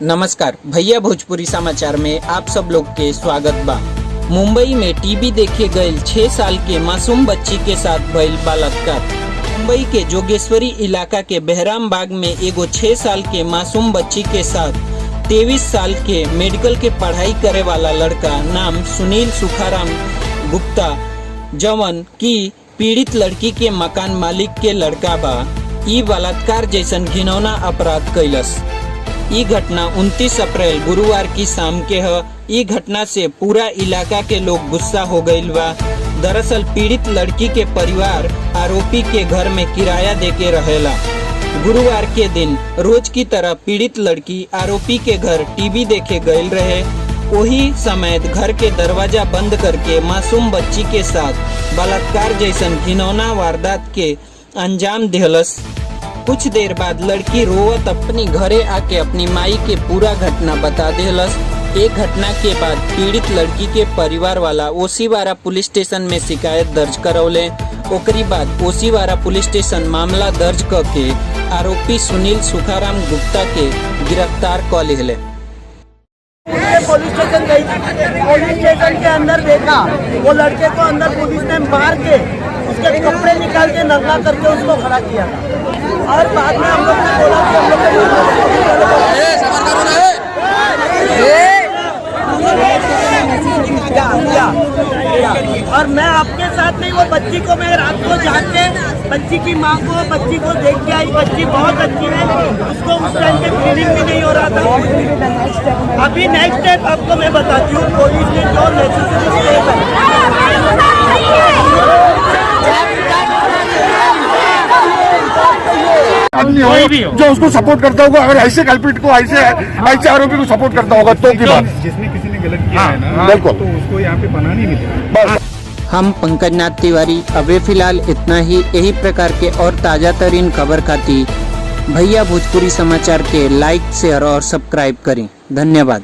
नमस्कार भैया, भोजपुरी समाचार में आप सब लोग के स्वागत बा। मुंबई में टीबी देखे गए 6 साल के मासूम बच्ची के साथ भइल बलात्कार। मुंबई के जोगेश्वरी इलाका के बहराम बाग में एगो 6 साल के मासूम बच्ची के साथ 23 साल के मेडिकल के पढ़ाई करे वाला लड़का नाम सुनील सुखाराम गुप्ता, जवन की पीड़ित लड़की के मकान मालिक के लड़का बा, ई बलात्कार जैसन घिनौना अपराध कैलस। ई घटना 29 अप्रैल गुरुवार की शाम के है। ई घटना से पूरा इलाका के लोग गुस्सा हो गईल बा। दरअसल पीड़ित लड़की के परिवार आरोपी के घर में किराया देके रहेला। गुरुवार के दिन रोज की तरह पीड़ित लड़की आरोपी के घर टीवी देखे गईल रहे। वही समय घर के दरवाजा बंद करके मासूम बच्ची के साथ बलात्कार जैसन घिनौना वारदात के अंजाम दिहलस। कुछ देर बाद लड़की रोवत अपनी घरे आके अपनी माई के पूरा घटना बता देलस। एक घटना के बाद पीड़ित लड़की के परिवार वाला ओसीवारा पुलिस स्टेशन में शिकायत दर्ज करौले। ओकरी बाद ओसीवारा पुलिस स्टेशन मामला दर्ज करके आरोपी सुनील सुखाराम गुप्ता के गिरफ्तार कर लेले। पुलिस स्टेशन गई, पुलिस स्टेशन के अंदर देखा वो लड़के को अंदर पुलिस ने मार के उसके कपड़े निकाल के नंगा करके उसको खड़ा किया और बाद में हम लोग ने बोला कि हम लोग और मैं आपके साथ नहीं, वो बच्ची को मैं रात को जाके बच्ची की माँ को बच्ची को देख के आई। बच्ची बहुत अच्छी है, उसको उस टाइम पे फीलिंग भी नहीं हो रहा था। अभी नेक्स्ट स्टेप आपको मैं बताती हूँ, पुलिस ने जो नेसेसरी स्टेप जो उसको सपोर्ट करता होगा, अगर ऐसे कल्प्रिट को ऐसे आरोपी को सपोर्ट करता होगा तो की बात, जिसने किसी ने गलत किया है ना, बिल्कुल, तो उसको यहाँ पे पनाह नहीं मिलेगा। हम पंकज नाथ तिवारी, अबे फिलहाल इतना ही। यही प्रकार के और ताजा तरीन खबर खातिर भैया भोजपुरी समाचार के लाइक, शेयर और सब्सक्राइब करें। धन्यवाद।